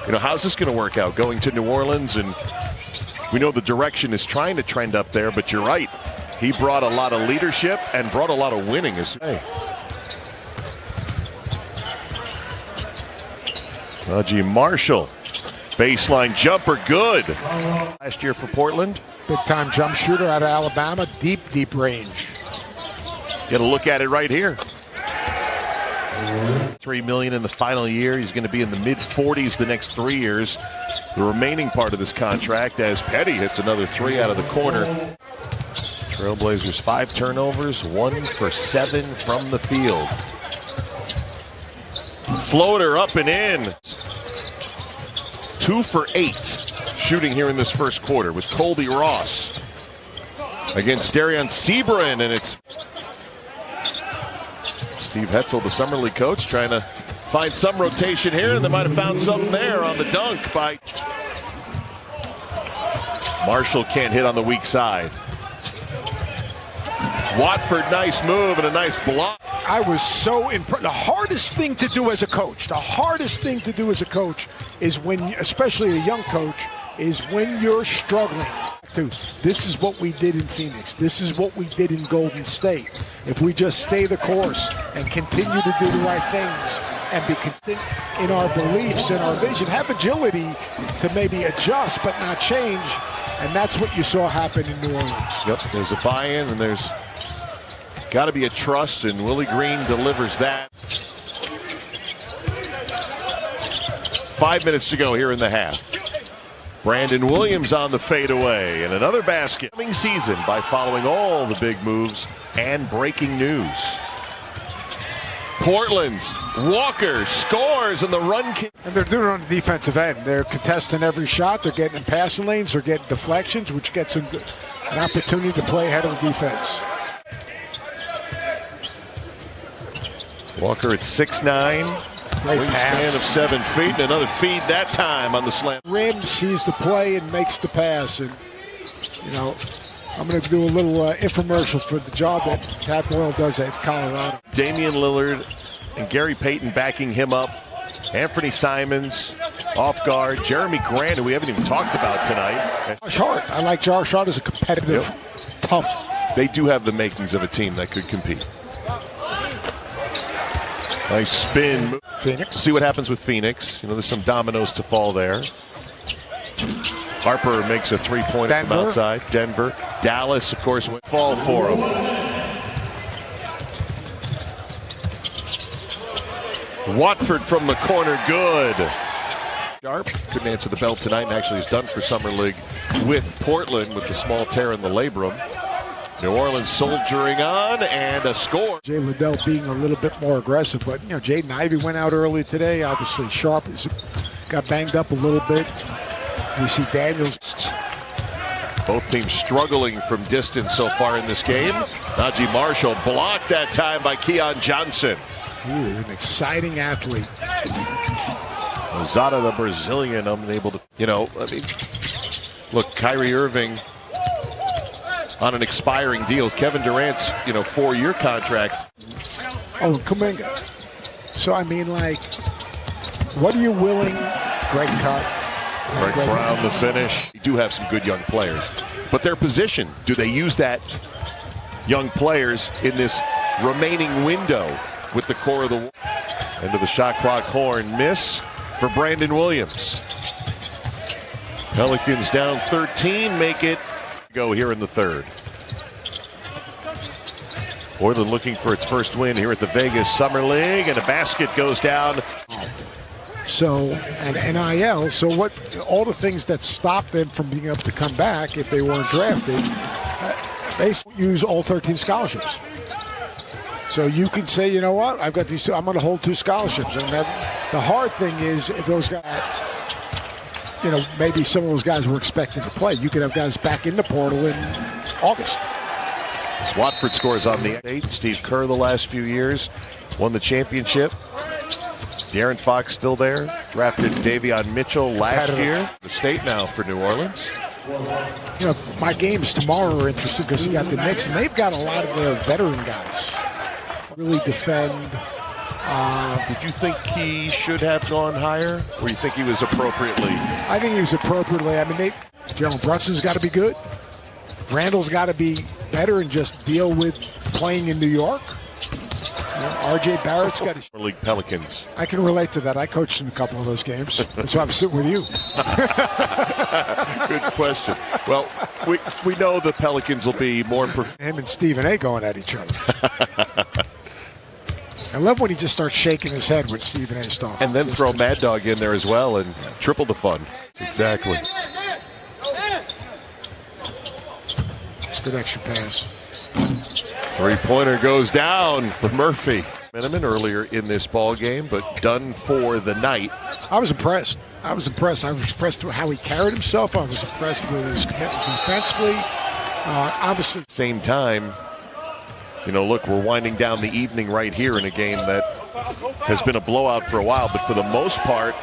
You know, how's this going to work out? Going to New Orleans, and we know the direction is trying to trend up there, but you're right. He brought a lot of leadership and brought a lot of winning. Hey. Najee Marshall, baseline jumper, good. Last year for Portland. Big-time jump shooter out of Alabama, deep range. Get a look at it right here. $3 million in the final year. He's going to be in the mid-40s the next 3 years. The remaining part of this contract as Petty hits another three out of the corner. Trailblazers 5 turnovers, 1 for 7 from the field. Floater up and in. 2 for 8 shooting here in this first quarter with Colby Ross against Darion Sebrin, and it's Steve Hetzel, the Summer League coach, trying to find some rotation here, and they might have found something there on the dunk by Marshall. Can't hit on the weak side. Watford, nice move and a nice block. I was so impressed. The hardest thing to do as a coach, is when, especially a young coach, is when you're struggling. This is what we did in Phoenix. This is what we did in Golden State. If we just stay the course and continue to do the right things and be consistent in our beliefs and our vision, have agility to maybe adjust but not change, and that's what you saw happen in New Orleans. Yep, there's a buy-in and there's got to be a trust, and Willie Green delivers that. 5 minutes to go here in the half. Brandon Williams on the fadeaway, and another basket. Coming season by following all the big moves and breaking news. Portland's Walker scores in the run. And they're doing it on the defensive end. They're contesting every shot. They're getting in passing lanes. They're getting deflections, which gets them an opportunity to play ahead of the defense. Walker at 6'9". Wingspan of 7 feet, and another feed that time on the slam. Rim sees the play and makes the pass, and you know, I'm going to do a little infomercial for the job that Tad Boyle does at Colorado. Damian Lillard and Gary Payton backing him up. Anthony Simons off guard. Jeremy Grant, who we haven't even talked about tonight. Josh Hart. I like Josh Hart as a competitive, tough. They do have the makings of a team that could compete. Nice spin. Phoenix. See what happens with Phoenix. You know, there's some dominoes to fall there. Harper makes a three-pointer from outside. Denver. Dallas, of course, went fall for him. Watford from the corner, good. Sharp couldn't answer the bell tonight, and actually he's done for Summer League with Portland with the small tear in the labrum. New Orleans soldiering on, and a score. Jay Liddell being a little bit more aggressive, but you know, Jaden Ivey went out early today. Obviously, Sharp got banged up a little bit. We see Daniels. Both teams struggling from distance so far in this game. Najee Marshall blocked that time by Keon Johnson. He is an exciting athlete. Lozada, the Brazilian, unable to, you know, I mean, look, Kyrie Irving on an expiring deal. Kevin Durant's, you know, 4-year contract. Oh, Kuminga. So, I mean, like, what are you willing? Greg Cutt. Greg Brown, the finish. You do have some good young players. But their position, do they use that young players in this remaining window with the core of the end of the shot clock horn? Miss for Brandon Williams. Pelicans down 13, make it go here in the third. Portland looking for its first win here at the Vegas Summer League, and a basket goes down. So, and NIL, so what, all the things that stop them from being able to come back if they weren't drafted, they use all 13 scholarships. So you can say, you know what, I've got these, I'm going to hold 2 scholarships. And that, the hard thing is if those guys, you know, maybe some of those guys were expected to play. You could have guys back in the portal in August. Watford scores on the 8. Steve Kerr the last few years won the championship. De'Aaron Fox still there. Drafted Davion Mitchell last year. The state now for New Orleans. You know, my games tomorrow are interesting because you got the Knicks, and they've got a lot of their veteran guys. Really defend Did you think he should have gone higher, or you think he was appropriately? I think he was appropriately. I mean, Jalen Brunson's got to be good. Randall's got to be better and just deal with playing in New York. R.J. Barrett's got to... League Pelicans. I can relate to that. I coached in a couple of those games. That's why I'm sitting with you. Good question. Well, we know the Pelicans will be more... Him and Stephen A. going at each other. I love when he just starts shaking his head when Stephen A's talking. And then throw Mad Dog in there as well and triple the fun. Exactly. Good extra pass. Three-pointer goes down for Murphy. Miniman earlier in this ball game, but done for the night. I was impressed. I was impressed with how he carried himself. I was impressed with his commitment defensively. Obviously. Same time, you know, look, we're winding down the evening right here in a game that has been a blowout for a while, but for the most part,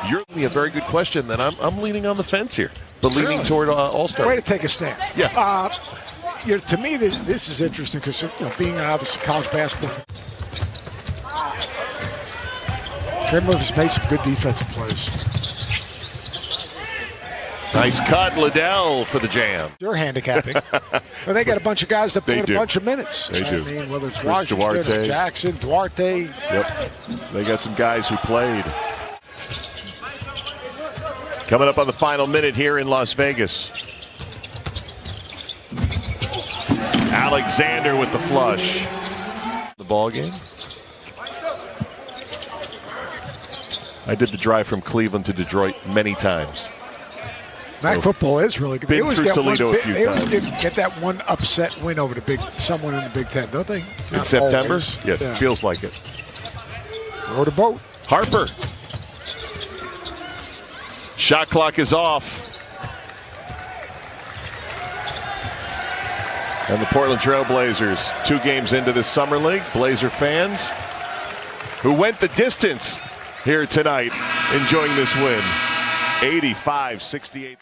you're asking me a very good question that I'm leaning on the fence here, but leaning toward All-Star. Way to take a stand. Yeah. To me, this is interesting because, being obviously college basketball. Trey Murphy's made some good defensive plays. Nice cut, Liddell for the jam. They're handicapping. But they got a bunch of guys that played a bunch of minutes. They do. I mean, whether it's Washington, or Jackson, Duarte. Yep. They got some guys who played. Coming up on the final minute here in Las Vegas. Alexander with the flush. The ball game. I did the drive from Cleveland to Detroit many times. MAC football is really good. Been through Toledo a few they times. always get that one upset win over someone in the Big Ten, don't they? In September? Always. Yes, yeah. It feels like it. Row the boat. Harper. Shot clock is off. And the Portland Trail Blazers, 2 games into this summer league. Blazer fans who went the distance here tonight enjoying this win. 85-68.